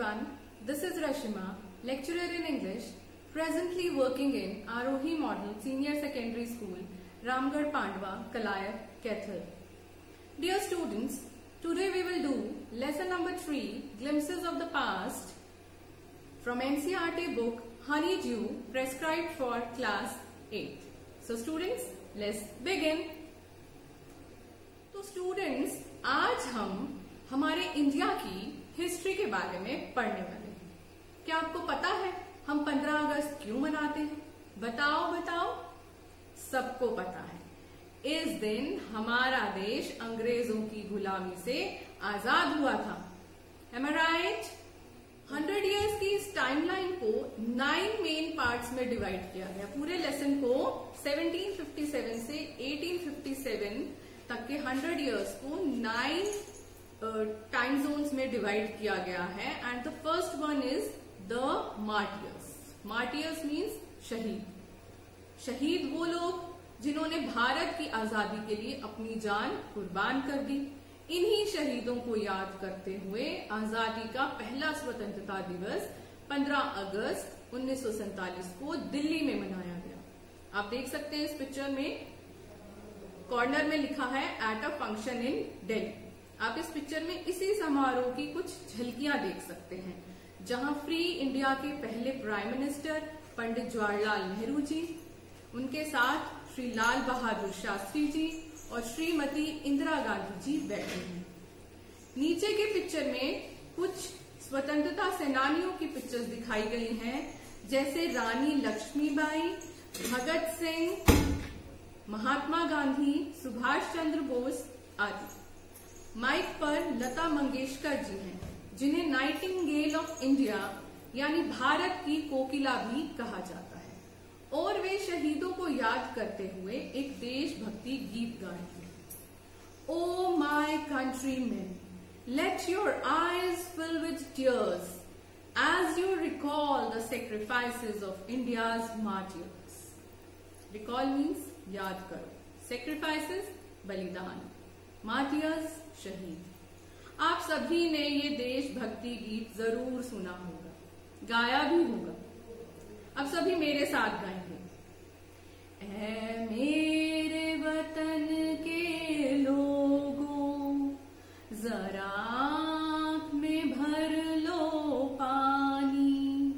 everyone, this is Rashima, lecturer in English, presently working in Arohi Model Senior Secondary School, Ramgarh Pandwa, Kalayat, Kaithal. Dear students, today we will do lesson number 3, Glimpses of the Past, from NCERT book Honeydew, prescribed for class 8. So students, let's begin. तो students, आज हम हमारे India की history के बारे में पढ़ने वाले हैं। क्या आपको पता है हम 15 अगस्त क्यों मनाते हैं? बताओ बताओ। सबको पता है, इस दिन हमारा देश अंग्रेजों की गुलामी से आजाद हुआ था। Am I right? 100 इयर्स की इस टाइमलाइन को 9 मेन पार्ट्स में डिवाइड किया गया। पूरे लेसन को 1757 से 1857 तक के 100 इयर्स को 9 टाइम जोन्स में डिवाइड किया गया है। And the first one is the martyrs. Martyrs means शहीद। शहीद वो लोग जिन्होंने भारत की आजादी के लिए अपनी जान कुर्बान कर दी। इन्हीं शहीदों को याद करते हुए आजादी का पहला स्वतंत्रता दिवस 15 अगस्त 1947 को दिल्ली में मनाया गया। आप देख सकते हैं इस पिक्चर में कॉर्नर में लिखा है at a function in Delhi. आप इस पिक्चर में इसी समारोह की कुछ झलकियां देख सकते हैं, जहां फ्री इंडिया के पहले प्राइम मिनिस्टर पंडित जवाहरलाल नेहरू जी, उनके साथ श्री लाल बहादुर शास्त्री जी और श्रीमती इंदिरा गांधी जी बैठे हैं। नीचे के पिक्चर में कुछ स्वतंत्रता सेनानियों की पिक्चर्स दिखाई गई हैं, जैसे रानी लक्ष्मीबाई, भगत सिंह, महात्मा गांधी, सुभाष चंद्र बोस आदि। माइक पर लता मंगेशकर जी हैं, जिन्हें नाइटिंगेल ऑफ इंडिया यानी भारत की कोकिला भी कहा जाता है, और वे शहीदों को याद करते हुए एक देशभक्ति गीत गाए हैं। O my countrymen, let your eyes fill with tears as you recall the sacrifices of India's martyrs. Recall means याद करो, सेक्रीफाइसेस बलिदान, मार्टियर्स शहीद। आप सभी ने ये देशभक्ति गीत जरूर सुना होगा, गाया भी होगा। अब सभी मेरे साथ गाएंगे। ऐ मेरे वतन के लोगों, जरा आँख में भर लो पानी,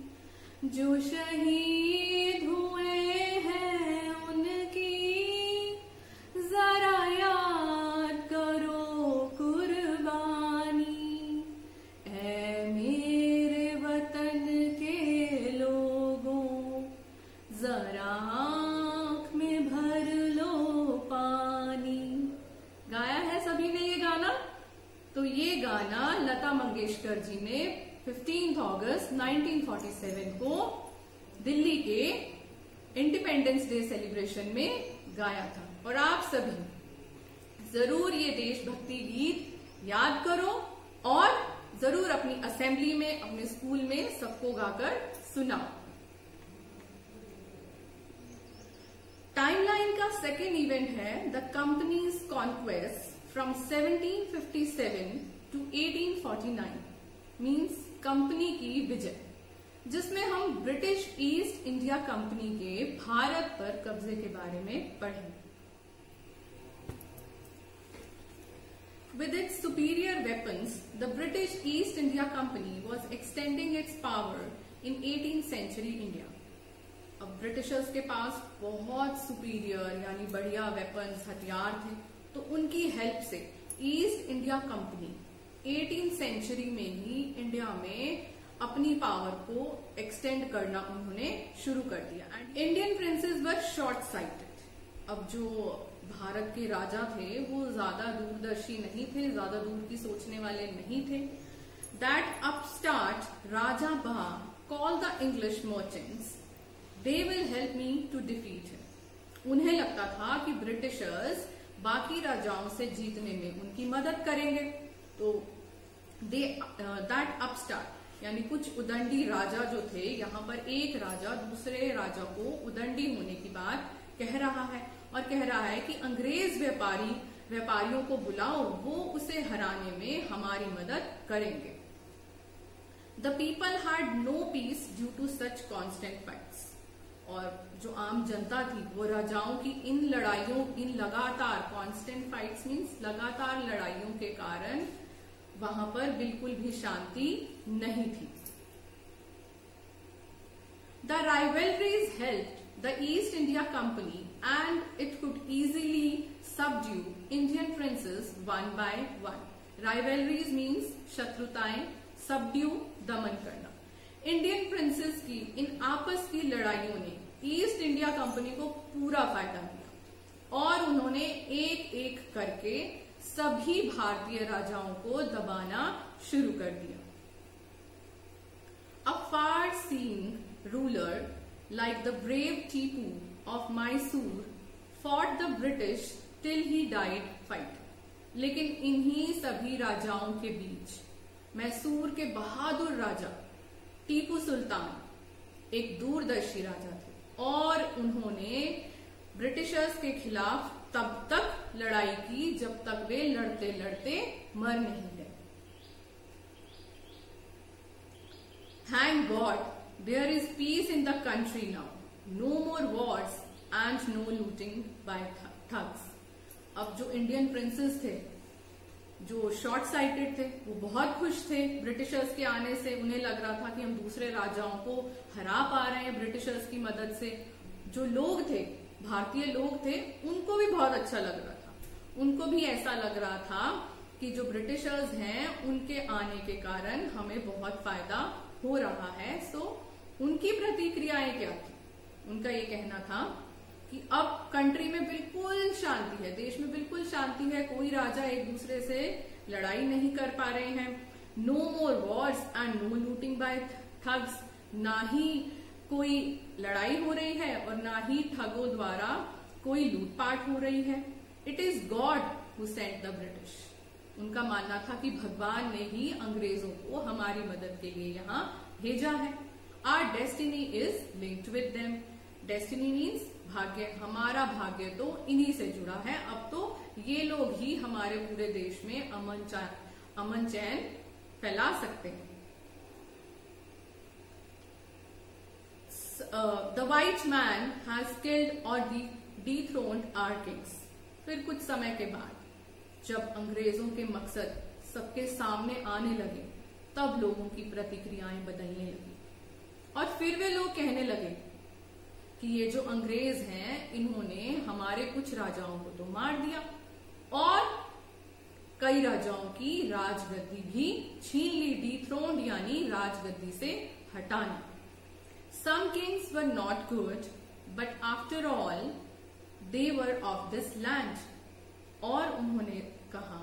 जो शहीद हुए हैं उनकी जरा याद करो कुर्बानी। ऐ मेरे वतन के लोगों, जरा आँख में भर लो पानी। गाया है सभी ने ये गाना? तो ये गाना लता मंगेशकर जी ने 15 अगस्त 1947 को दिल्ली के इंडिपेंडेंस डे सेलिब्रेशन में गाया था। और आप सभी जरूर ये देशभक्ति गीत याद करो और जरूर अपनी असेंबली में, अपने स्कूल में सबको गाकर सुनाओ। टाइमलाइन का सेकेंड इवेंट है the company's conquest from 1757 to 1849, means company की विजय, जिसमें हम ब्रिटिश ईस्ट इंडिया कंपनी के भारत पर कब्जे के बारे में पढ़ेंगे। With its superior weapons, the British East India Company was extending its power in 18th century India. अब ब्रिटिशर्स के पास बहुत सुपीरियर यानी बढ़िया वेपन्स, हथियार थे, तो उनकी हेल्प से east India company 18th century में ही इंडिया में अपनी पावर को एक्सटेंड करना उन्होंने शुरू कर दिया। And Indian princess were short sighted. अब जो भारत के राजा थे वो ज्यादा दूरदर्शी नहीं थे, ज्यादा दूर की सोचने वाले नहीं थे। दैट अपस्टार्ट राजा बहा call the English merchants, they will help me to defeat him. उन्हें लगता था कि ब्रिटिशर्स बाकी राजाओं से जीतने में उनकी मदद करेंगे। तो दैट अपस्टार्ट यानी कुछ उदंडी राजा जो थे, यहाँ पर एक राजा दूसरे राजा को उदंडी होने की बात कह रहा है और कह रहा है कि अंग्रेज व्यापारियों को बुलाओ, वो उसे हराने में हमारी मदद करेंगे। The people had no peace due to such constant fights. और जो आम जनता थी वो राजाओं की इन लड़ाइयों, इन लगातार कॉन्स्टेंट फाइट्स मीन्स लगातार लड़ाइयों के कारण वहां पर बिल्कुल भी शांति नहीं थी। The rivalries helped the East India Company and it could easily subdue Indian princes one by one. Rivalries means शत्रुताएं, सबड्यू दमन करना। इंडियन प्रिंसेस की इन आपस की लड़ाइयों ने ईस्ट इंडिया कंपनी को पूरा फायदा दिया और उन्होंने एक एक करके सभी भारतीय राजाओं को दबाना शुरू कर दिया। A far seeing ruler like the brave Tipu of Mysore fought the British till he died fight. लेकिन इन्हीं सभी राजाओं के बीच मैसूर के बहादुर राजा टीपू सुल्तान एक दूरदर्शी राजा थे और उन्होंने ब्रिटिशर्स के खिलाफ तब तक लड़ाई की जब तक वे लड़ते लड़ते मर नहीं गए। Thank God there is peace in the country now. No more wars and no looting by thugs. अब जो इंडियन प्रिंसेस थे, जो शॉर्ट साइटेड थे, वो बहुत खुश थे ब्रिटिशर्स के आने से। उन्हें लग रहा था कि हम दूसरे राजाओं को हरा पा रहे हैं ब्रिटिशर्स की मदद से। जो लोग थे, भारतीय लोग थे, उनको भी बहुत अच्छा लग रहा था। उनको भी ऐसा लग रहा था कि जो ब्रिटिशर्स हैं उनके आने के कारण हमें बहुत फायदा हो रहा है। सो उनकी प्रतिक्रियाएं क्या थी? उनका ये कहना था कि अब कंट्री में बिल्कुल शांति है, देश में बिल्कुल शांति है, कोई राजा एक दूसरे से लड़ाई नहीं कर पा रहे हैं। No more wars and no looting by thugs. ना ही कोई लड़ाई हो रही है और ना ही ठगों द्वारा कोई लूटपाट हो रही है। It is God who sent the British. उनका मानना था कि भगवान ने ही अंग्रेजों को हमारी मदद के लिए यहाँ भेजा है। Our destiny is linked with them. Destiny means भाग्य। हमारा भाग्य तो इन्हीं से जुड़ा है। अब तो ये लोग ही हमारे पूरे देश में अमन चैन फैला सकते हैं। The white man has killed और dethroned our kings। फिर कुछ समय के बाद जब अंग्रेजों के मकसद सबके सामने आने लगे तब लोगों की प्रतिक्रियाएं बदलने लगी और फिर वे लोग कहने लगे कि ये जो अंग्रेज हैं इन्होंने हमारे कुछ राजाओं को तो मार दिया और कई राजाओं की राजगद्दी भी छीन ली। डिथ्रोन्ड यानी राजगद्दी से हटाना। Some kings were not good but after all they were of this land. और उन्होंने कहा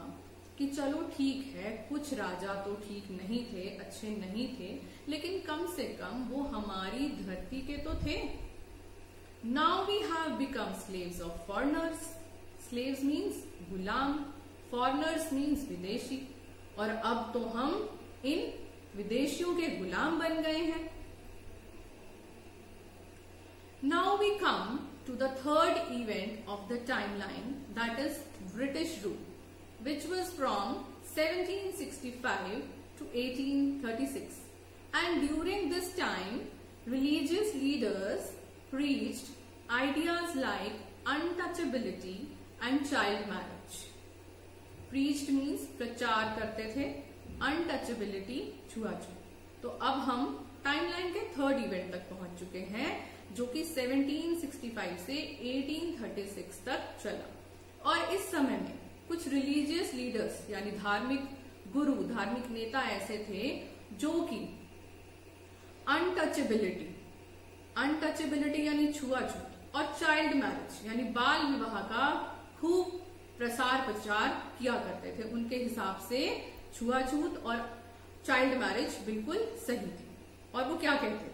कि चलो ठीक है, कुछ राजा तो ठीक नहीं थे, अच्छे नहीं थे, लेकिन कम से कम वो हमारी धरती के तो थे। Now we have become slaves of foreigners. Slaves means Ghulam, foreigners means विदेशी। और अब तो हम इन विदेशियों के गुलाम बन गए हैं। Now we come to the third event of the timeline, that is British rule, which was from 1765 to 1836. And during this time, religious leaders preached ideas like untouchability and child marriage. Preached means प्रचार करते थे, untouchability छुआछूत। तो अब हम timeline के third event तक पहुंच चुके हैं जो कि 1765 से 1836 तक चला। और इस समय में कुछ रिलीजियस लीडर्स यानी धार्मिक गुरु, धार्मिक नेता ऐसे थे जो कि अनटचेबिलिटी यानी छुआछूत और चाइल्ड मैरिज यानी बाल विवाह का खूब प्रसार प्रचार किया करते थे। उनके हिसाब से छुआछूत और चाइल्ड मैरिज बिल्कुल सही थी। और वो क्या कहते थे?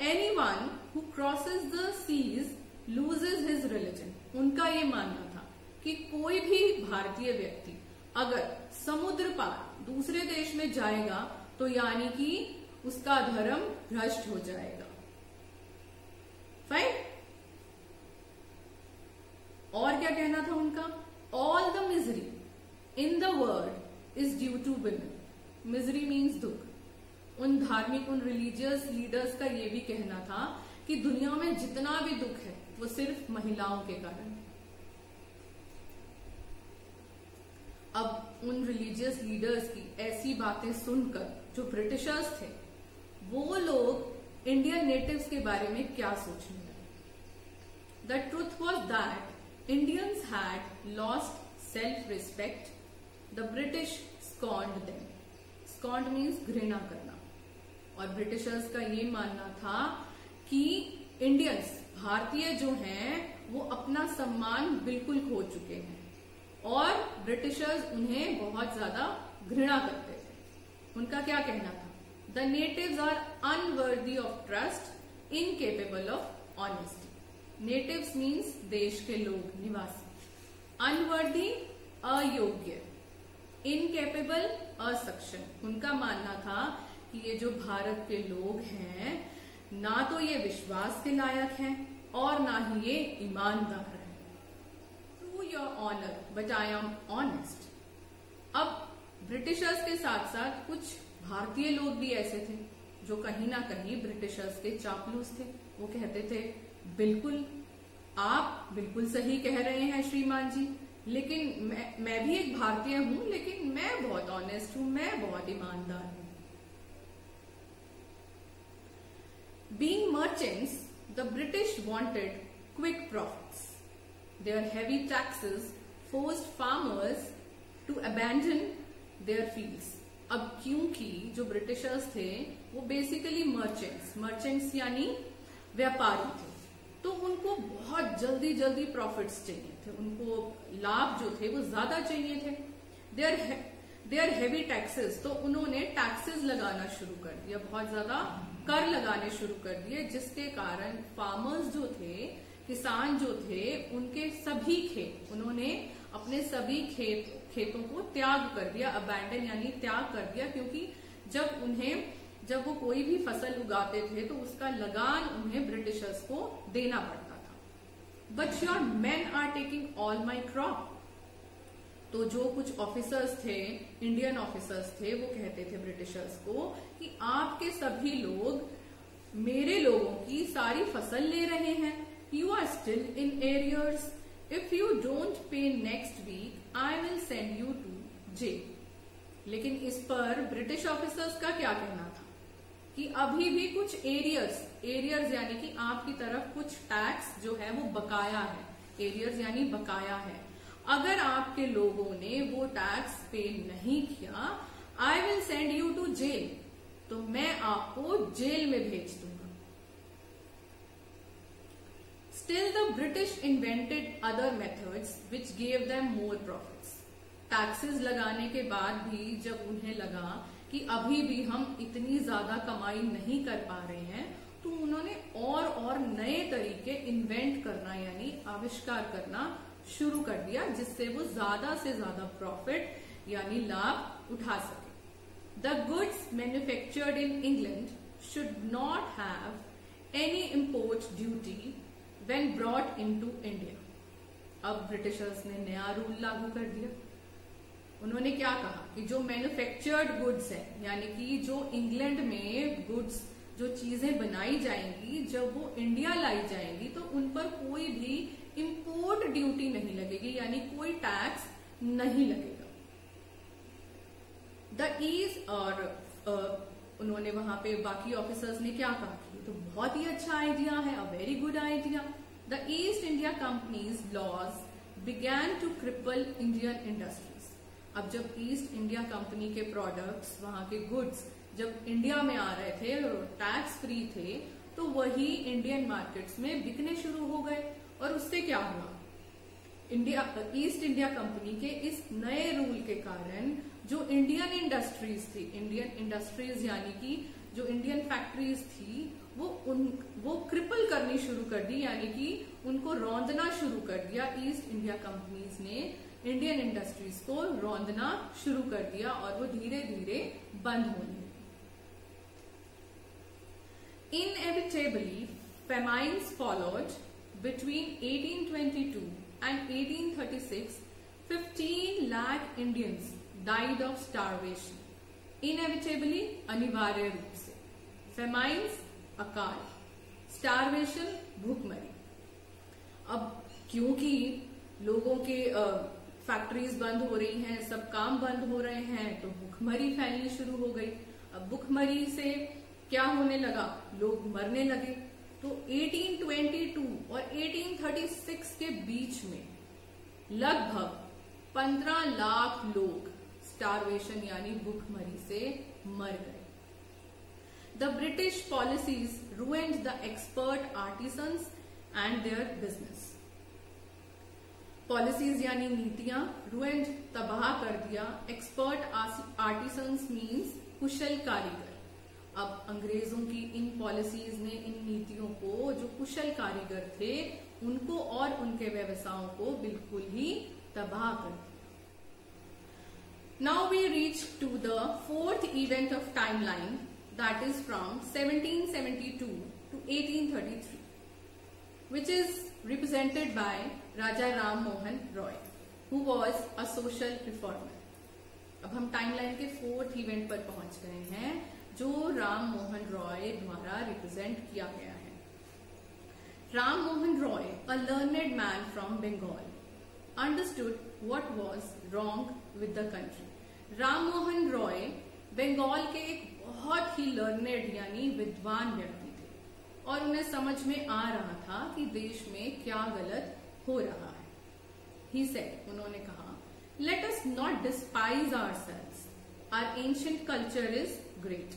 Anyone who crosses the seas loses his religion। उनका ये मानना था कि कोई भी भारतीय व्यक्ति अगर समुद्र पार दूसरे देश में जाएगा तो यानी कि उसका धर्म भ्रष्ट हो जाएगा। फाइन। और क्या कहना था उनका? All the misery in the world is due to women। Misery means दुख। उन धार्मिक, उन रिलीजियस लीडर्स का ये भी कहना था कि दुनिया में जितना भी दुख है वो सिर्फ महिलाओं के कारण है। अब उन रिलीजियस लीडर्स की ऐसी बातें सुनकर जो ब्रिटिशर्स थे वो लोग इंडियन नेटिव्स के बारे में क्या सोचने लगे। The truth was that Indians had lost self respect, the British scorned them. Scorned means घृणा करना। और ब्रिटिशर्स का ये मानना था कि इंडियंस, भारतीय जो हैं, वो अपना सम्मान बिल्कुल खो चुके हैं और ब्रिटिशर्स उन्हें बहुत ज्यादा घृणा करते थे। उनका क्या कहना था? The natives are unworthy of trust, incapable of honesty. Natives means देश के लोग, निवासी। अनवर्दी अयोग्य, इनकेपेबल असक्षम। उनका मानना था कि ये जो भारत के लोग हैं ना तो ये विश्वास के लायक हैं और ना ही ये ईमानदार हैं। True your honor, but I am honest. अब ब्रिटिशर्स के साथ साथ कुछ भारतीय लोग भी ऐसे थे जो कहीं ना कहीं ब्रिटिशर्स के चापलूस थे। वो कहते थे, बिल्कुल आप बिल्कुल सही कह रहे हैं श्रीमान जी, लेकिन मैं भी एक भारतीय हूं, लेकिन मैं बहुत ऑनेस्ट हूं, मैं बहुत ईमानदार हूं। Being merchants, the British wanted quick profits. Their heavy taxes forced farmers to abandon their fields. अब क्योंकि जो ब्रिटिशर्स थे वो बेसिकली मर्चेंट्स यानी व्यापारी थे, तो उनको बहुत जल्दी जल्दी प्रॉफिट्स चाहिए थे, उनको लाभ जो थे वो ज्यादा चाहिए थे। देयर हैवी टैक्सेस, तो उन्होंने टैक्सेस लगाना शुरू कर दिया, बहुत ज्यादा कर लगाने शुरू कर दिए, जिसके कारण फार्मर्स जो थे, किसान जो थे, उनके सभी खेत, उन्होंने अपने सभी खेतों को त्याग कर दिया। अबैंडन यानी त्याग कर दिया, क्योंकि जब वो कोई भी फसल उगाते थे तो उसका लगान उन्हें ब्रिटिशर्स को देना पड़ता था। But your men are taking all my crop. तो जो कुछ ऑफिसर्स थे, इंडियन ऑफिसर्स थे, वो कहते थे ब्रिटिशर्स को कि आपके सभी लोग मेरे लोगों की सारी फसल ले रहे हैं। You are still in arrears, if you don't pay next week I will send you to jail. लेकिन इस पर ब्रिटिश ऑफिसर्स का क्या कहना था कि अभी भी कुछ एरियर्स यानी कि आपकी तरफ कुछ टैक्स जो है वो बकाया है। एरियर्स यानी बकाया है। अगर आपके लोगों ने वो टैक्स पे नहीं किया, I will send you to jail, तो मैं आपको जेल में भेज दूंगा। Still the British invented other methods which gave them more profits. Taxes लगाने के बाद भी जब उन्हें लगा कि अभी भी हम इतनी ज्यादा कमाई नहीं कर पा रहे हैं, तो उन्होंने और नए तरीके इन्वेंट करना यानी आविष्कार करना शुरू कर दिया, जिससे वो ज्यादा से ज्यादा प्रॉफिट यानी लाभ उठा सके। The goods manufactured in England should not have any import duty when brought into India. अब ब्रिटिशर्स ने नया रूल लागू कर दिया। उन्होंने क्या कहा कि जो मैन्युफैक्चर्ड गुड्स है, यानी कि जो इंग्लैंड में गुड्स, जो चीजें बनाई जाएंगी, जब वो इंडिया लाई जाएंगी तो उन पर कोई भी इंपोर्ट ड्यूटी नहीं लगेगी, यानी कोई टैक्स नहीं लगेगा। द ईज और उन्होंने वहां पे बाकी ऑफिसर्स ने क्या कहा कि तो बहुत ही अच्छा आइडिया है, a very good idea. The East India company's laws began to cripple Indian industries. अब जब ईस्ट इंडिया कंपनी के प्रोडक्ट्स, वहां के गुड्स जब इंडिया में आ रहे थे और टैक्स फ्री थे, तो वही इंडियन मार्केट्स में बिकने शुरू हो गए। और उससे क्या हुआ, ईस्ट इंडिया कंपनी के इस नए रूल के कारण जो इंडियन इंडस्ट्रीज थी, इंडियन इंडस्ट्रीज यानी कि जो इंडियन फैक्ट्रीज थी, वो क्रिपल करनी शुरू कर दी, यानी कि उनको रौंदना शुरू कर दिया। ईस्ट इंडिया कंपनीज ने इंडियन इंडस्ट्रीज को रौंदना शुरू कर दिया और वो धीरे धीरे बंद होने लगी। Inevitably, famines followed. Between 1822 and 1836, 15 lakh Indians died of starvation. Inevitably अनिवार्य रूप से, फेमाइन्स अकाल, स्टारवेशन भूखमरी। अब क्योंकि लोगों के फैक्ट्रीज बंद हो रही हैं, सब काम बंद हो रहे हैं, तो भूखमरी फैलनी शुरू हो गई। अब भूखमरी से क्या होने लगा, लोग मरने लगे। तो 1822 और 1836 के बीच में लगभग 15 लाख लोग स्टारवेशन यानी भूखमरी से मर गए। The British policies ruined the expert artisans and their business. Policies यानी नीतियां, ruined तबाह कर दिया, एक्सपर्ट आर्टिसंस मीन्स कुशल कारीगर। अब अंग्रेजों की इन पॉलिसीज ने, इन नीतियों को, जो कुशल कारीगर थे उनको और उनके व्यवसायों को बिल्कुल ही तबाह कर दिया। Now we reach to the fourth event of timeline, that is from 1772 to 1833, which is represented by Raja Ram Mohan Roy, who was a social reformer. अब हम टाइमलाइन के फोर्थ इवेंट पर पहुंच गए हैं जो राम मोहन रॉय द्वारा रिप्रेजेंट किया गया है। Ram Mohan Roy, a learned man from Bengal, understood what was wrong with the country. Ram Mohan Roy Bengal के एक बहुत ही लर्नेड यानी विद्वान व्यक्ति थे और उन्हें समझ में आ रहा था कि देश में क्या गलत हो रहा है। He said, उन्होंने कहा, let us not despise ourselves. Our ancient culture is great.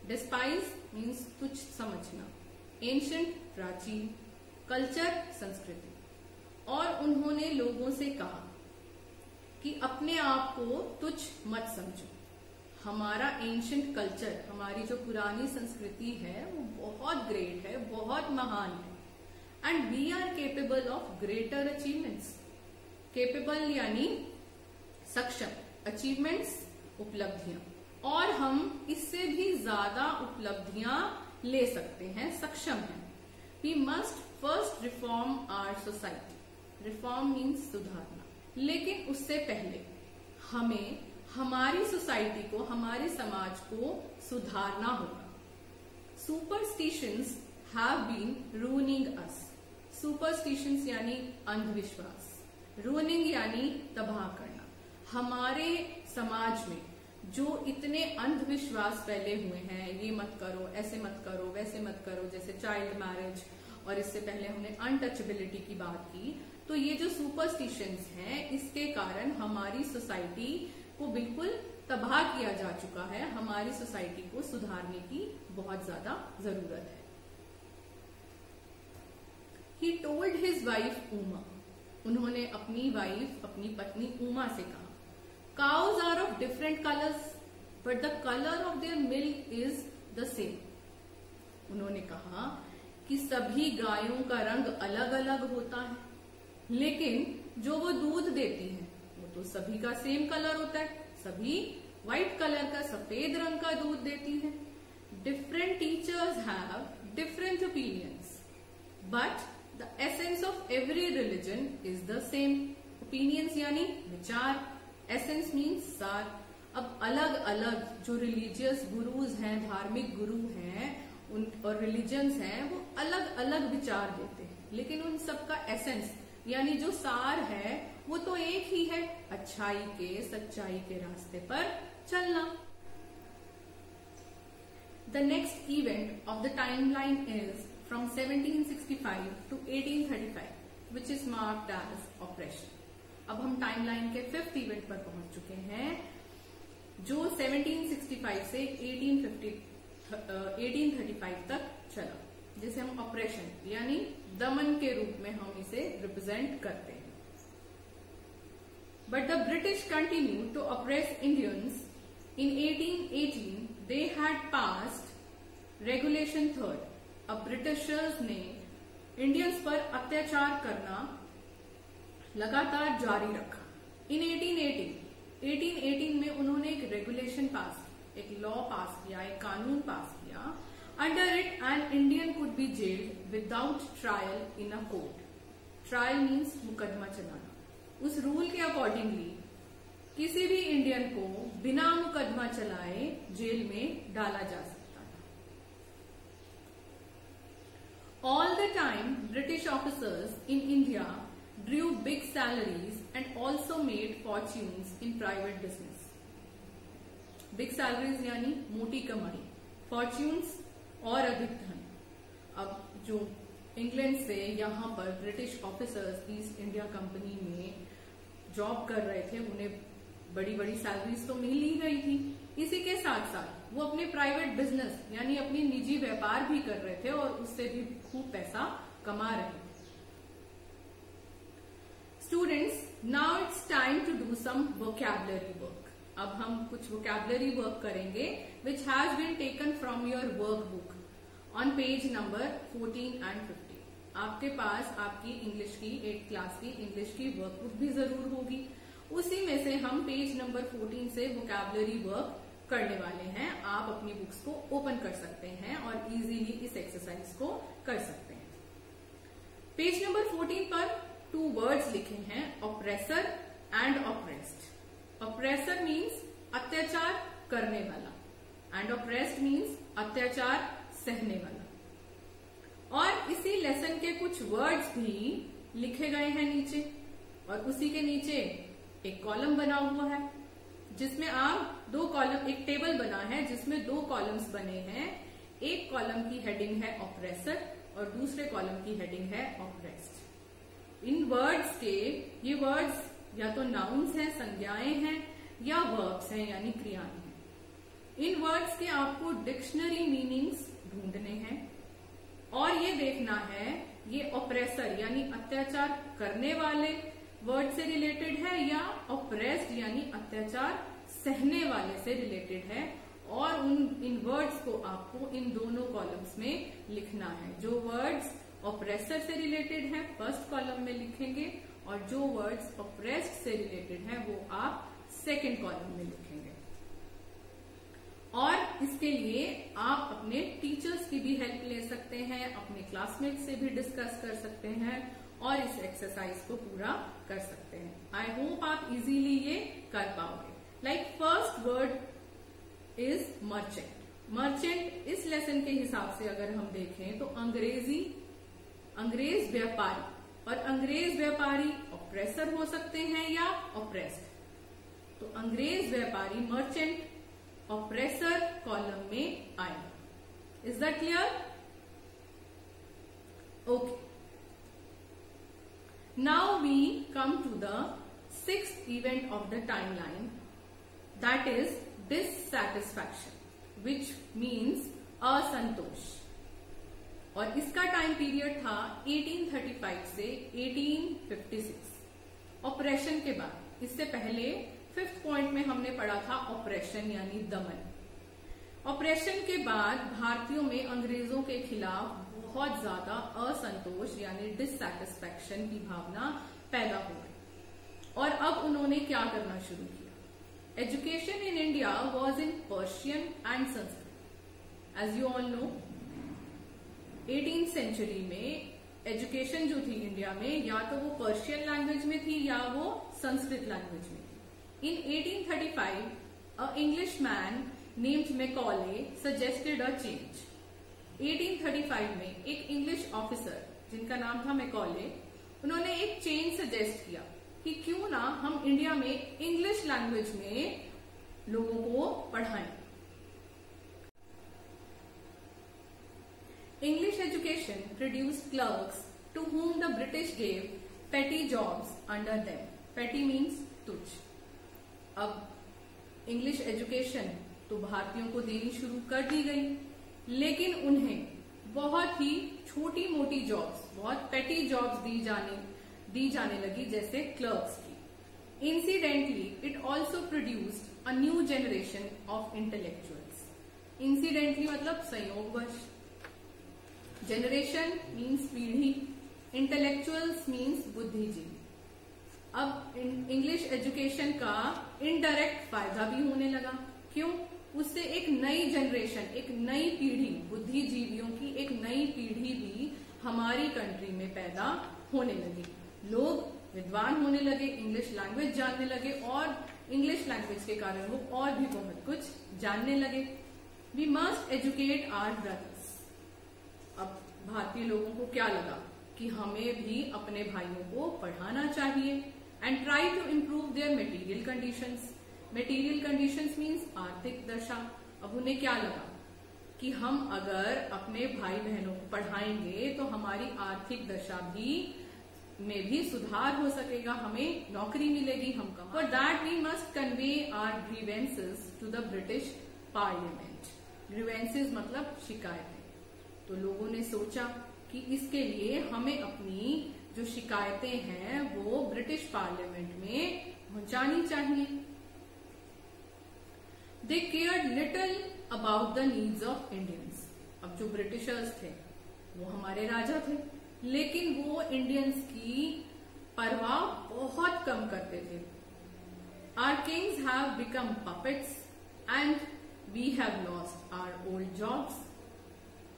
Despise means तुच्छ समझना, ancient प्राचीन, culture संस्कृति। और उन्होंने लोगों से कहा कि अपने आप को तुच्छ मत समझो। हमारा एंशियंट कल्चर, हमारी जो पुरानी संस्कृति है वो बहुत ग्रेट है, बहुत महान है। And we are capable of greater achievements. Capable यानी सक्षम, अचीवमेंट्स उपलब्धियां, और हम इससे भी ज्यादा उपलब्धियां ले सकते हैं, सक्षम हैं। We must first reform our society. Reform means सुधारना, लेकिन उससे पहले हमें हमारी सोसाइटी को, हमारे समाज को सुधारना होगा। Superstitions have been ruining us. Superstitions यानी अंधविश्वास, रूनिंग यानी तबाह करना। हमारे समाज में जो इतने अंधविश्वास फैले हुए हैं, ये मत करो, ऐसे मत करो, वैसे मत करो, जैसे चाइल्ड मैरिज, और इससे पहले हमने अनटचेबिलिटी की बात की, तो ये जो सुपरस्टिशंस हैं इसके कारण हमारी सोसाइटी को बिल्कुल तबाह किया जा चुका है। हमारी सोसाइटी को सुधारने की बहुत ज्यादा जरूरत है। He told his wife Uma, उन्होंने अपनी वाइफ, अपनी पत्नी उमा से कहा, cows are of different colors but the color of their milk is the same. उन्होंने कहा कि सभी गायों का रंग अलग अलग होता है, लेकिन जो वो दूध देती हैं वो तो सभी का सेम कलर होता है। सभी व्हाइट कलर का, सफेद रंग का दूध देती हैं। Different teachers have different opinions but the essence of every religion is the same. Opinions यानी विचार, एसेंस मीन्स सार। अब अलग अलग जो रिलीजियस गुरुज हैं, धार्मिक गुरु हैं उन और रिलीजन्स हैं, वो अलग अलग विचार देते हैं, लेकिन उन सबका एसेंस यानी जो सार है वो तो एक ही है, अच्छाई के, सच्चाई के रास्ते पर चलना। The next event of the timeline is from 1765 to 1835, which is marked as oppression. अब हम टाइमलाइन के फिफ्थ इवेंट पर पहुंच चुके हैं जो 1765 से 1835 तक चला, जिसे हम ऑपरेशन यानी दमन के रूप में हम इसे रिप्रेजेंट करते हैं। But the British continue to oppress Indians. In 1818 they had passed regulation 3rd। अब ब्रिटिशर्स ने इंडियंस पर अत्याचार करना लगातार जारी रखा। इन 1818 में उन्होंने एक रेगुलेशन पास, एक लॉ पास किया, एक कानून पास किया। Under it, an Indian could be jailed without trial in a court. Trial means मुकदमा चलाना। उस रूल के अकॉर्डिंगली किसी भी इंडियन को बिना मुकदमा मुकदमा चलाए जेल में डाला जा सकता था। All the time British officers in India Drew big salaries and also made fortunes in private business. Big salaries यानी मोटी कमाई, फॉर्च्यून्स और अधिक धन। अब जो इंग्लैंड से यहाँ पर British officers east India company में जॉब कर रहे थे, उन्हें बड़ी बड़ी सैलरीज तो मिल ही गई थी। इसी के साथ साथ वो अपने प्राइवेट बिजनेस यानी अपनी निजी व्यापार भी कर रहे थे और उससे भी खूब पैसा कमा रहे थे। Students, now it's time to do some vocabulary work. अब हम कुछ वोकैबुलरी वर्क करेंगे which has been taken from your workbook on page number 14 and 15। आपके पास आपकी इंग्लिश की 8th क्लास की इंग्लिश की वर्कबुक भी जरूर होगी। उसी में से हम पेज नंबर 14 से वोकैबुलरी वर्क करने वाले हैं। आप अपनी बुक्स को ओपन कर सकते हैं और इजीली इस एक्सरसाइज को कर सकते हैं। पेज नंबर 14 पर 2 वर्ड्स लिखे हैं, oppressor and oppressed. Oppressor means अत्याचार करने वाला एंड ऑप्रेस्ड मीन्स अत्याचार सहने वाला। और इसी लेसन के कुछ वर्ड्स भी लिखे गए हैं नीचे, और उसी के नीचे एक कॉलम बना हुआ है जिसमें आप 2 कॉलम, एक टेबल बना है जिसमें 2 कॉलम्स बने हैं। एक कॉलम की हेडिंग है ऑप्रेसर और दूसरे कॉलम की हेडिंग है ऑप्रेस्ड। इन वर्ड्स के, ये वर्ड्स या तो नाउन्स हैं, संज्ञाएं हैं, या वर्ब्स हैं यानी क्रियाएं हैं। इन वर्ड्स के आपको डिक्शनरी मीनिंग्स ढूंढने हैं और ये देखना है ये ऑप्रेसर यानी अत्याचार करने वाले वर्ड से रिलेटेड है या ऑप्रेस्ड यानी अत्याचार सहने वाले से रिलेटेड है, और इन वर्ड्स को आपको इन दोनों कॉलम्स में लिखना है। जो वर्ड्स ऑप्रेसर से रिलेटेड है फर्स्ट कॉलम में लिखेंगे और जो वर्ड्स ऑप्रेस्ड से रिलेटेड है वो आप सेकेंड कॉलम में लिखेंगे। और इसके लिए आप अपने टीचर्स की भी हेल्प ले सकते हैं, अपने क्लासमेट से भी डिस्कस कर सकते हैं और इस एक्सरसाइज को पूरा कर सकते हैं। आई होप आप इजीली ये कर पाओगे। Like first word is merchant. Merchant इस लेसन के हिसाब से अगर हम देखें तो अंग्रेज व्यापारी, और अंग्रेज व्यापारी ऑप्रेसर हो सकते हैं या ऑप्रेस्ड। तो अंग्रेज व्यापारी मर्चेंट ऑप्रेसर कॉलम में आएगा। Is that clear? Okay, now we come to the 6th event of the timeline, that is dissatisfaction, which means असंतोष। और इसका टाइम पीरियड था 1835 से 1856 ऑपरेशन के बाद। इससे पहले 5th पॉइंट में हमने पढ़ा था ऑपरेशन यानी दमन। ऑपरेशन के बाद भारतीयों में अंग्रेजों के खिलाफ बहुत ज्यादा असंतोष यानी डिससैटिस्फैक्शन की भावना पैदा हो गई, और अब उन्होंने क्या करना शुरू किया। Education in India was in Persian and Sanskrit. As you all know 18th century में एजुकेशन जो थी इंडिया में या तो वो पर्शियन लैंग्वेज में थी या वो संस्कृत लैंग्वेज में थी। In 1835 a English man named Macaulay suggested a change. 1835 में एक इंग्लिश ऑफिसर जिनका नाम था मैकॉले, उन्होंने एक चेंज सजेस्ट किया कि क्यों ना हम इंडिया में इंग्लिश लैंग्वेज में लोगों को पढ़ाएं। English education produced clerks to whom the British gave petty jobs under them. Petty means तुच्छ। अब इंग्लिश एजुकेशन तो भारतीयों को देनी शुरू कर दी गई, लेकिन उन्हें बहुत ही छोटी मोटी जॉब्स, बहुत पेटी जॉब्स दी जाने लगी, जैसे क्लर्क्स की। Incidentally it also produced a new generation of intellectuals. Incidentally मतलब संयोगवश, जनरेशन मीन्स पीढ़ी, इंटेलेक्चुअल्स मीन्स बुद्धिजीवी। अब इंग्लिश एजुकेशन का इनडायरेक्ट फायदा भी होने लगा। क्यों? उससे एक नई जनरेशन, एक नई पीढ़ी, बुद्धिजीवियों की एक नई पीढ़ी भी हमारी कंट्री में पैदा होने लगी। लोग विद्वान होने लगे, इंग्लिश लैंग्वेज जानने लगे और इंग्लिश लैंग्वेज के कारण वो और भी बहुत कुछ जानने लगे। We must educate our brothers. अब भारतीय लोगों को क्या लगा कि हमें भी अपने भाइयों को पढ़ाना चाहिए and try to improve their material conditions. Material conditions means आर्थिक दशा। अब उन्हें क्या लगा कि हम अगर अपने भाई बहनों को पढ़ाएंगे तो हमारी आर्थिक दशा में भी सुधार हो सकेगा, हमें नौकरी मिलेगी, हम कमा। For that we must convey our grievances to the British parliament. Grievances मतलब शिकायतें। तो लोगों ने सोचा कि इसके लिए हमें अपनी जो शिकायतें हैं वो ब्रिटिश पार्लियामेंट में पहुंचानी चाहिए। They cared little about the needs of Indians. अब जो ब्रिटिशर्स थे वो हमारे राजा थे, लेकिन वो इंडियंस की परवाह बहुत कम करते थे। Our kings have become puppets and we have lost our old jobs.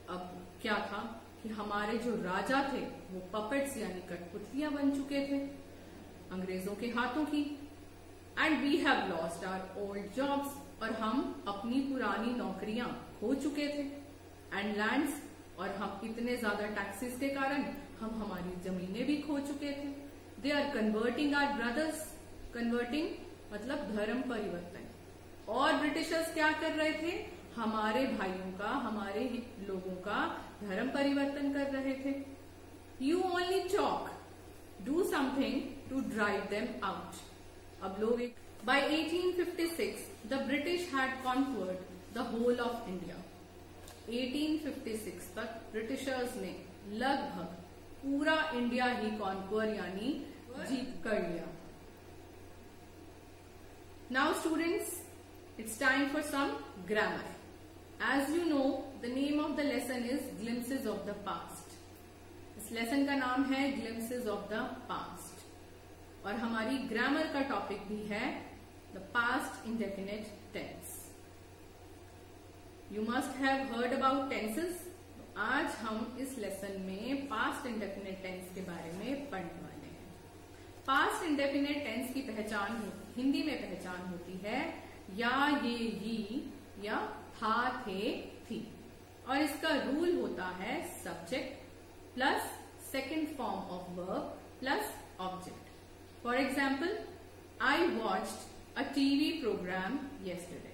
अब क्या था कि हमारे जो राजा थे वो पपेट्स यानी कठपुतलियां बन चुके थे अंग्रेजों के हाथों की। And we have lost our old jobs, और हम अपनी पुरानी नौकरियां खो चुके थे। एंड लैंड्स, और हम इतने ज्यादा टैक्सेस के कारण हम हमारी जमीनें भी खो चुके थे। They are converting our brothers. Converting मतलब धर्म परिवर्तन। और ब्रिटिशर्स क्या कर रहे थे, हमारे भाइयों का, हमारे लोगों का धर्म परिवर्तन कर रहे थे। You only talk, do something to drive them out. अब लोग by 1856 the British had conquered the whole of India. 1856 तक ब्रिटिशर्स ने लगभग पूरा इंडिया ही कॉन्क्वर यानी जीत कर लिया। Now students, it's time for some grammar. As you know, the name of the lesson is glimpses of the past. इस lesson का नाम है ग्लिम्सेस ऑफ द पास्ट, और हमारी ग्रामर का टॉपिक भी है the past indefinite tense. You must have heard about tenses. आज हम इस लेसन में पास्ट इंडेफिनिट टेंस के बारे में पढ़ने वाले हैं। पास्ट इंडेफिनिट टेंस की पहचान हिंदी में पहचान होती है या, ये, ही या था, थे, थी, और इसका रूल होता है subject plus second form of verb plus object. For example, I watched a TV programme yesterday.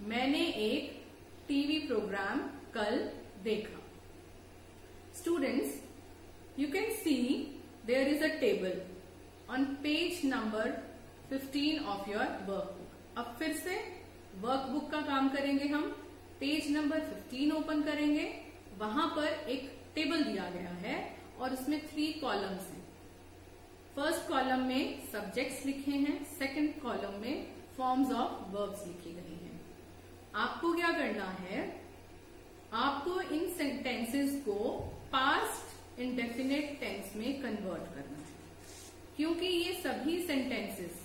मैंने एक टीवी प्रोग्राम कल देखा। Students, you can see there is a table on page number 15 of your workbook. अब फिर से workbook का काम करेंगे हम। पेज नंबर 15 ओपन करेंगे, वहां पर एक टेबल दिया गया है और उसमें 3 कॉलम्स हैं। फर्स्ट कॉलम में सब्जेक्ट्स लिखे हैं, सेकंड कॉलम में फॉर्म्स ऑफ वर्ब्स लिखी गई हैं। आपको क्या करना है, आपको इन सेंटेंसेस को पास्ट इंडेफिनिट टेंस में कन्वर्ट करना है, क्योंकि ये सभी सेंटेंसेस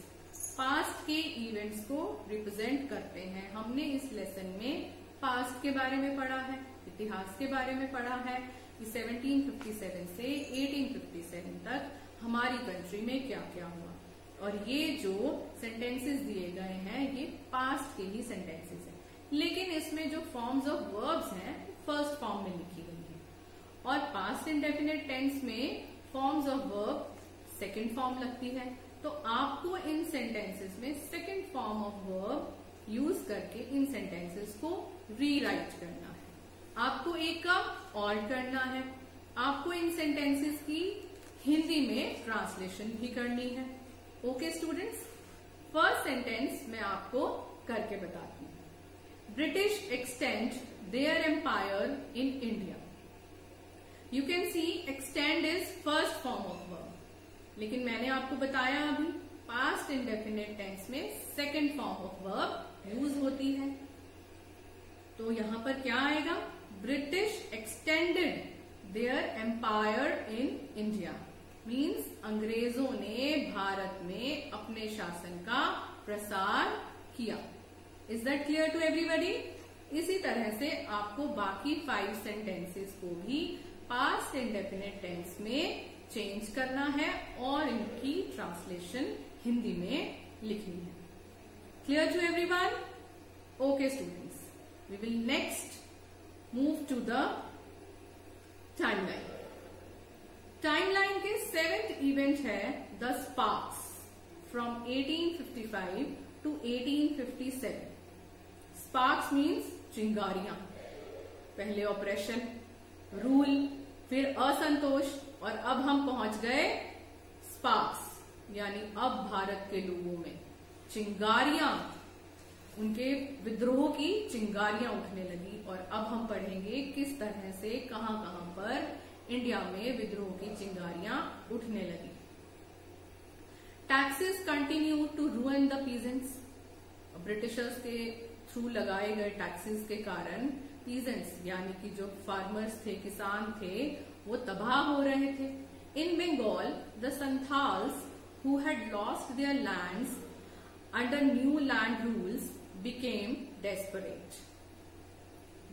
पास्ट के इवेंट्स को रिप्रेजेंट करते हैं। हमने इस लेसन में पास्ट के बारे में पढ़ा है, इतिहास के बारे में पढ़ा है कि 1757 से 1857 तक हमारी कंट्री में क्या क्या हुआ, और ये जो सेंटेंसेस दिए गए हैं ये पास्ट के ही सेंटेंसेस हैं। लेकिन इसमें जो फॉर्म्स ऑफ वर्ब्स हैं फर्स्ट फॉर्म में लिखी गई है, और पास्ट इंडेफिनिट टेंस में forms of verb second form लगती है। तो आपको इन सेंटेंसेस में second form of verb use करके इन सेंटेंसेस को रीराइट करना है। आपको एक काम और करना है, आपको इन सेंटेंसेस की हिंदी में ट्रांसलेशन भी करनी है। ओके स्टूडेंट्स, फर्स्ट सेंटेंस मैं आपको करके बताती हूँ। British extend their empire in India. You can see extend is first form of verb, लेकिन मैंने आपको बताया अभी पास्ट इंडेफिनिट टेंस में second form of verb use होती है। तो यहां पर क्या आएगा, British extended their empire in India, means अंग्रेजों ने भारत में अपने शासन का प्रसार किया। Is that clear to everybody? इसी तरह से आपको बाकी 5 सेंटेंसेस को भी पास्ट इंडेफिनिट टेंस में चेंज करना है और इनकी ट्रांसलेशन हिंदी में लिखनी है। Clear to everyone? Okay students, we will next move to the timeline. Timeline के 7th इवेंट है the sparks from 1855 to 1857. Sparks means चिंगारियां. पहले ऑपरेशन, रूल, फिर असंतोष और अब हम पहुंच गए स्पार्क्स, यानी अब भारत के लोगों में चिंगारियां, उनके विद्रोह की चिंगारियां उठने लगी. और अब हम पढ़ेंगे किस तरह से कहां कहां पर इंडिया में विद्रोह की चिंगारियां उठने लगी. Taxes continue to ruin the peasants. Britishers के थ्रू लगाए गए टैक्सेस के कारण पीजेंट्स यानी कि जो फार्मर्स थे, किसान थे, वो तबाह हो रहे थे. In Bengal the Santhals who had lost their lands under new land rules became desperate.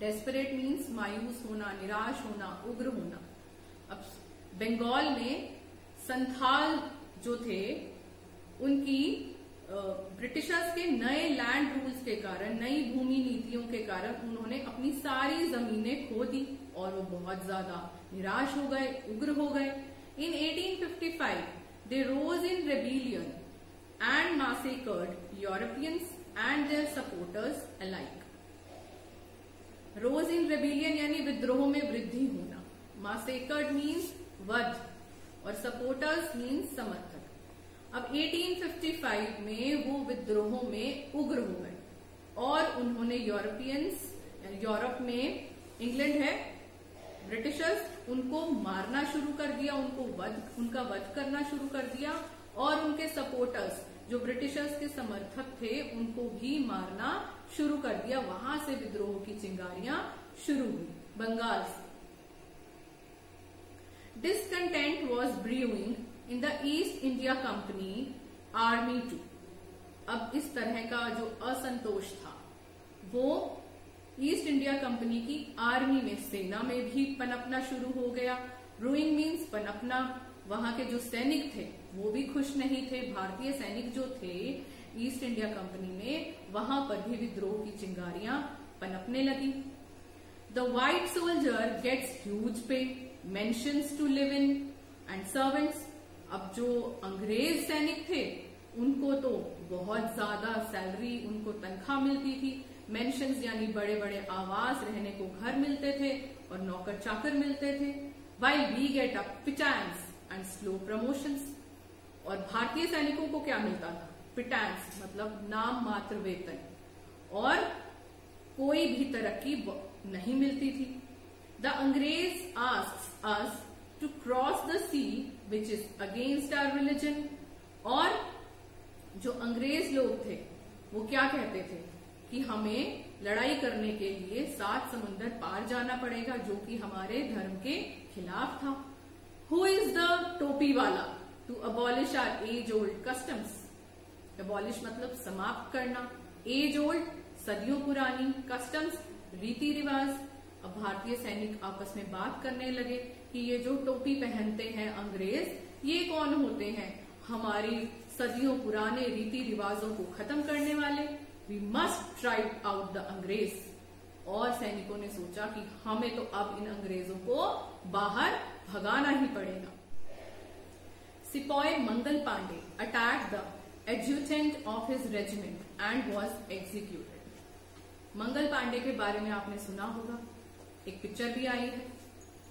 Desperate means मायूस होना, निराश होना, उग्र होना. अब बंगाल में संथाल जो थे, उनकी ब्रिटिशर्स के नए लैंड रूल्स के कारण, नई भूमि नीतियों के कारण उन्होंने अपनी सारी जमीनें खो दी और वो बहुत ज्यादा निराश हो गए, उग्र हो गए. In 1855 they rose in rebellion and massacred Europeans and their supporters alike. Rose in rebellion यानी विद्रोह में वृद्धि होना, massacred मीन्स वध और सपोर्टर्स मीन्स समर्थक. अब 1855 में वो विद्रोह में उग्र हो गए और उन्होंने यूरोपियंस, यूरोप में इंग्लैंड है, ब्रिटिशर्स, उनको मारना शुरू कर दिया, उनका वध करना शुरू कर दिया. और उनके सपोर्टर्स जो ब्रिटिशर्स के समर्थक थे, उनको भी मारना शुरू कर दिया. वहां से विद्रोह की चिंगारियां शुरू हुई बंगाल से. Discontent was brewing in the East India Company army too. अब इस तरह का जो असंतोष था वो ईस्ट इंडिया कंपनी की आर्मी में, सेना में भी पनपना शुरू हो गया. ब्रूइंग मीन्स पनपना. वहां के जो सैनिक थे वो भी खुश नहीं थे. भारतीय सैनिक जो थे ईस्ट इंडिया कंपनी में, वहां पर भी विद्रोह की चिंगारियां पनपने लगी. The white soldier gets huge pay, mansions to live in and servants. अब जो अंग्रेज सैनिक थे उनको तो बहुत ज्यादा सैलरी, उनको तनख्वाह मिलती थी. मेंशंस यानी बड़े बड़े आवास, रहने को घर मिलते थे और नौकर चाकर मिलते थे. While we get up pittance and slow promotions. और भारतीय सैनिकों को क्या मिलता था? पिटांस मतलब नाम मात्र वेतन, और कोई भी तरक्की नहीं मिलती थी. द अंग्रेज asks us to cross the sea which is against our religion. और जो अंग्रेज लोग थे वो क्या कहते थे कि हमें लड़ाई करने के लिए 7 समुंदर पार जाना पड़ेगा, जो कि हमारे धर्म के खिलाफ था. हु इज द टोपी वाला to abolish our age old customs. Abolish मतलब समाप्त करना, एज ओल्ड सदियों पुरानी, कस्टम्स रीति रिवाज. अब भारतीय सैनिक आपस में बात करने लगे कि ये जो टोपी पहनते हैं अंग्रेज, ये कौन होते हैं? हमारी सदियों पुराने रीति रिवाजों को खत्म करने वाले. We must drive out the अंग्रेज. और सैनिकों ने सोचा कि हमें तो अब इन अंग्रेजों को बाहर भगाना ही पड़ेगा. सिपाही Mangal Pandey attack the adjutant of his regiment and was executed. Mangal Pandey के बारे में आपने सुना होगा, एक पिक्चर भी आई है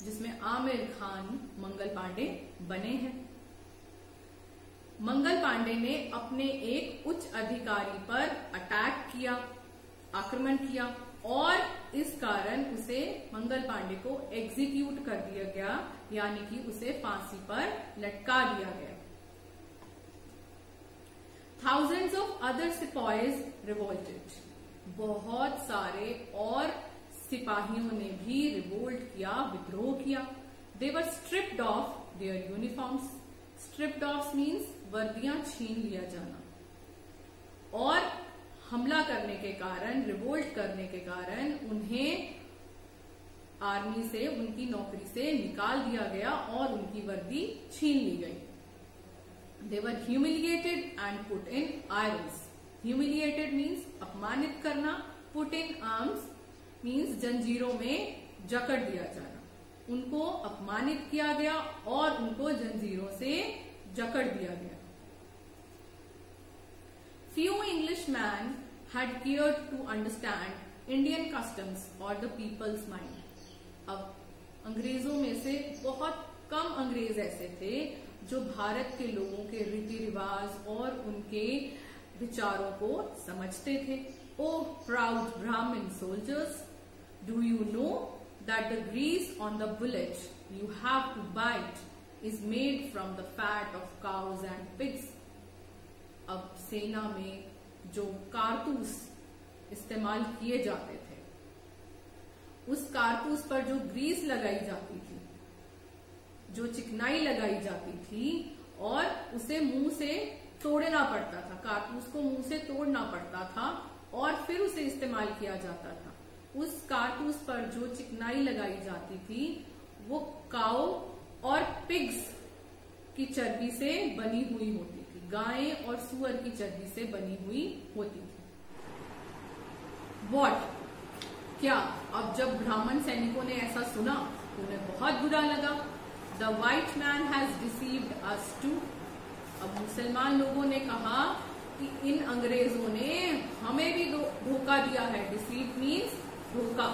जिसमें आमिर खान मंगल पांडे बने हैं. मंगल पांडे ने अपने एक उच्च अधिकारी पर अटैक किया, आक्रमण किया, और इस कारण उसे, मंगल पांडे को एग्जीक्यूट कर दिया गया, यानी कि उसे फांसी पर लटका दिया गया. Thousands of other sipahis revolted. बहुत सारे और सिपाहियों ने भी रिवोल्ट किया, विद्रोह किया. They were stripped off their uniforms. Stripped off means वर्दियां छीन लिया जाना. और हमला करने के कारण, रिवोल्ट करने के कारण उन्हें आर्मी से, उनकी नौकरी से निकाल दिया गया और उनकी वर्दी छीन ली गई. They were humiliated and put in irons. Humiliated means अपमानित करना, पुट इन आर्म्स मीन्स जंजीरों में जकड़ दिया जाना। उनको अपमानित किया गया और उनको जंजीरों से जकड़ दिया गया। Few Englishmen had cared to understand Indian customs or the people's mind. अब अंग्रेजों में से बहुत कम अंग्रेज ऐसे थे जो भारत के लोगों के रीति रिवाज और उनके विचारों को समझते थे। Oh proud Brahmin soldiers, do you know that the grease on the bullet you have to bite is made from the fat of cows and pigs? अब सेना में जो कारतूस इस्तेमाल किए जाते थे, उस कारतूस पर जो ग्रीस लगाई जाती थी, जो चिकनाई लगाई जाती थी, और उसे मुंह से तोड़ना पड़ता था, कारतूस को मुंह से तोड़ना पड़ता था और फिर उसे इस्तेमाल किया जाता था। उस कारतूस पर जो चिकनाई लगाई जाती थी वो काऊ और पिग्स की चर्बी से बनी हुई होती थी, गाय और सुअर की चर्बी से बनी हुई होती थी। वॉट, क्या? अब जब ब्राह्मण सैनिकों ने ऐसा सुना तो उन्हें बहुत बुरा लगा। The white man has deceived us too. अब मुसलमान लोगों ने कहा कि इन अंग्रेजों ने हमें भी धोखा दिया है। डिसीव मीन्स धोखा।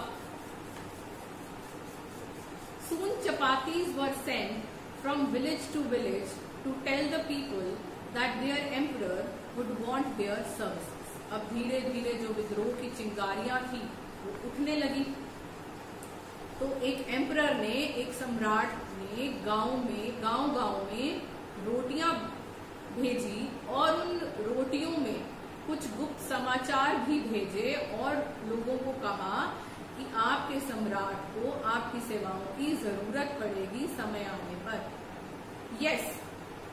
Soon chapatis were sent from village to village to tell the people that their emperor would want their services. अब धीरे धीरे जो विद्रोह की चिंगारियां थी वो उठने लगी। तो एक एम्परर ने, एक सम्राट ने गांव में रोटियां भेजी और उन रोटियों में कुछ गुप्त समाचार भी भेजे और लोगों को कहा कि आपके सम्राट को आपकी सेवाओं की जरूरत पड़ेगी समय आने पर। Yes,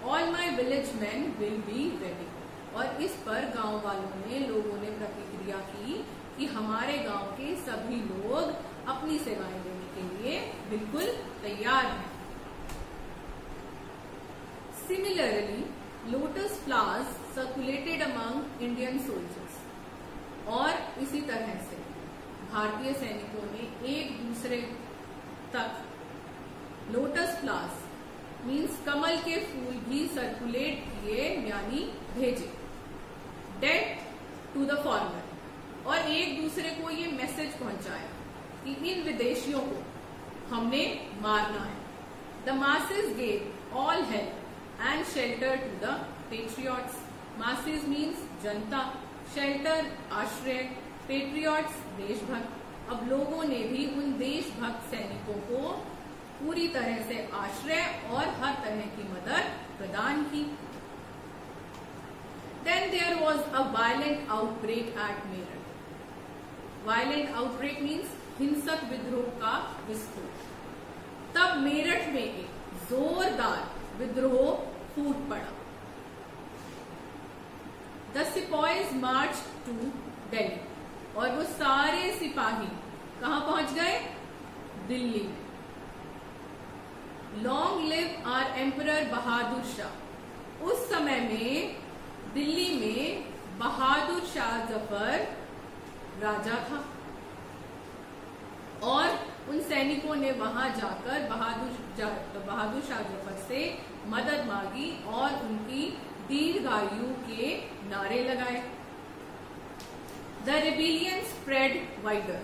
all my village man will be ready. और इस पर गांव वालों ने, लोगों ने प्रतिक्रिया की कि हमारे गांव के सभी लोग अपनी सेवाएं देने के लिए बिल्कुल तैयार हैं। Similarly lotus flowers circulated among Indian soldiers. और इसी तरह से भारतीय सैनिकों ने एक दूसरे तक लोटस फ्लावर्स मीन्स कमल के फूल भी सर्कुलेट किए यानी भेजे। Death to the foreigner. और एक दूसरे को ये मैसेज पहुंचाया कि इन विदेशियों को हमने मारना है। The masses gave all help and shelter to the patriots. Masses means जनता, शेल्टर आश्रय, पेट्रियट्स देशभक्त। अब लोगों ने भी उन देशभक्त सैनिकों को पूरी तरह से आश्रय और हर तरह की मदद प्रदान की। Then there was a violent outbreak at Meerut. Violent outbreak means हिंसक विद्रोह का विस्फोट। तब मेरठ में एक जोरदार विद्रोह फूट पड़ा। The sepoys marched to Delhi। और वो सारे सिपाही कहां पहुंच गए? Delhi. Long live our emperor Bahadur Shah. उस समय में दिल्ली में बहादुर शाह जफर राजा था और उन सैनिकों ने वहां जाकर बहादुर शाह जफर से मदद मांगी और उनकी दीर्घायु के नारे लगाए। The rebellion spread wider.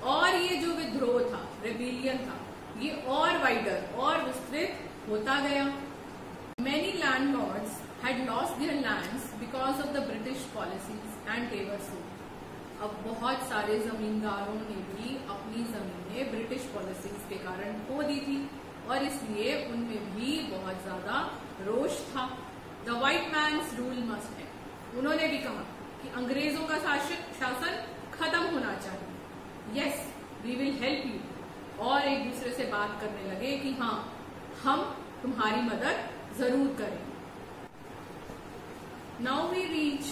और ये जो विद्रोह था, रेबिलियन था, ये और वाइडर और विस्तृत होता गया। Many landlords had lost their lands because of the British policies and they were sued। अब बहुत सारे जमींदारों ने भी अपनी जमीनें ब्रिटिश पॉलिसीज के कारण खो दी थी और इसलिए उनमें भी बहुत ज्यादा रोष था। The white man's rule must end. उन्होंने भी कहा कि अंग्रेजों का शासन खत्म होना चाहिए। Yes, we will help you. और एक दूसरे से बात करने लगे कि हाँ, हम तुम्हारी मदद जरूर करेंगे। Now we reach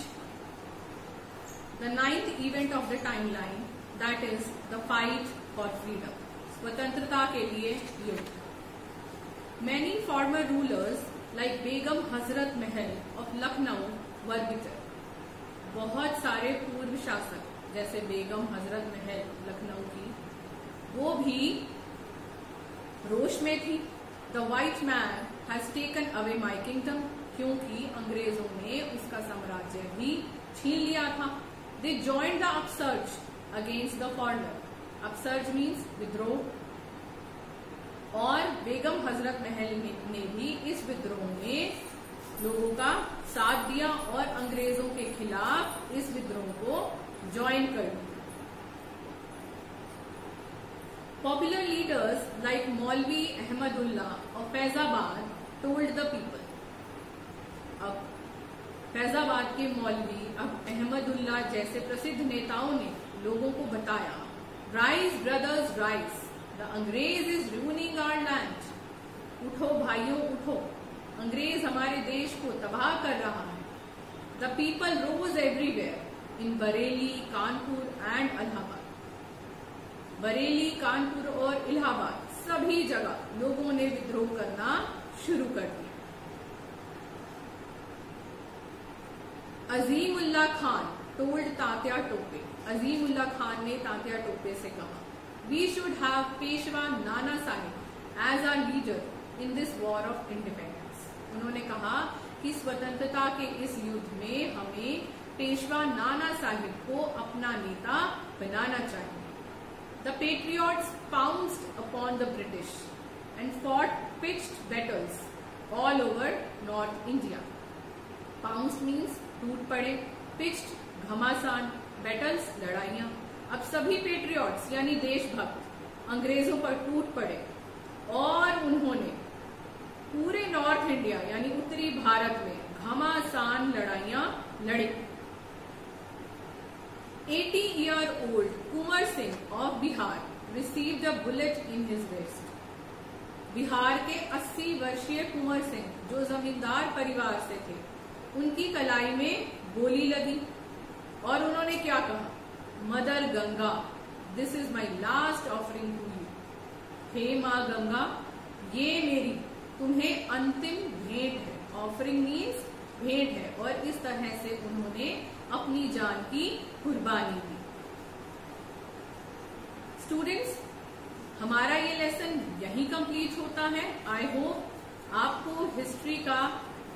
the ninth event of the timeline, that is the fight for freedom। स्वतंत्रता के लिए युद्ध। Many former rulers like Begum Hazrat Mahal of Lucknow were bitter। बहुत सारे पूर्व शासक जैसे बेगम हजरत महल लखनऊ की, वो भी रोष में थी। The white man has taken away my kingdom, क्योंकि अंग्रेजों ने उसका साम्राज्य भी छीन लिया था। They joined the upsurge against the foreigner. Upsurge means विद्रोह। और बेगम हजरत महल ने भी इस विद्रोह में लोगों का साथ दिया और अंग्रेजों के खिलाफ इस विद्रोह को ज्वाइन कर दिया। Popular leaders like Maulvi Ahmadullah of Faizabaad told the people. अब फैजाबाद के मौलवी अहमदुल्ला जैसे प्रसिद्ध नेताओं ने लोगों को बताया, राइज ब्रदर्स राइज, द अंग्रेज इज रूइनिंग आवर लैंड। उठो भाइयों उठो, अंग्रेज हमारे देश को तबाह कर रहा है। The people rose everywhere in Bareilly, Kanpur and Allahabad. Bareilly, Kanpur और इलाहाबाद सभी जगह लोगों ने विद्रोह करना शुरू कर दिया। अजीमुल्ला खान टोल्ड तात्या टोपे। अजीमुल्ला खान ने तात्या टोपे से कहा, we should have Peshwa Nana Sahib as our leader in this war of independence. उन्होंने कहा कि स्वतंत्रता के इस युद्ध में हमें पेशवा नाना साहिब को अपना नेता बनाना चाहिए। The patriots pounced upon the British and fought pitched battles all over North India. Pounced means टूट पड़े, pitched घमासान, battles लड़ाइयां। अब सभी पेट्रियट्स यानी देशभक्त अंग्रेजों पर टूट पड़े और उन्होंने पूरे नॉर्थ इंडिया यानी उत्तरी भारत में घमासान लड़ाइयां लड़ी। 80-year-old Kunwar Singh of Bihar received a bullet in his waist. Bihar के 80 वर्षीय कुंवर सिंह जो जमींदार परिवार से थे, उनकी कलाई में गोली लगी और उन्होंने क्या कहा, mother Ganga, this is my last offering to you. हे माँ गंगा, ये मेरी तुम्हें अंतिम भेंट है। ऑफरिंग मीन्स भेंट है। और इस तरह से उन्होंने अपनी जान की कुर्बानी दी। स्टूडेंट्स, हमारा ये लेसन यहीं कंप्लीट होता है। आई होप आपको हिस्ट्री का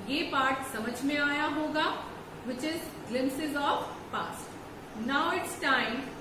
ये पार्ट समझ में आया होगा, which is glimpses of past. Now it's time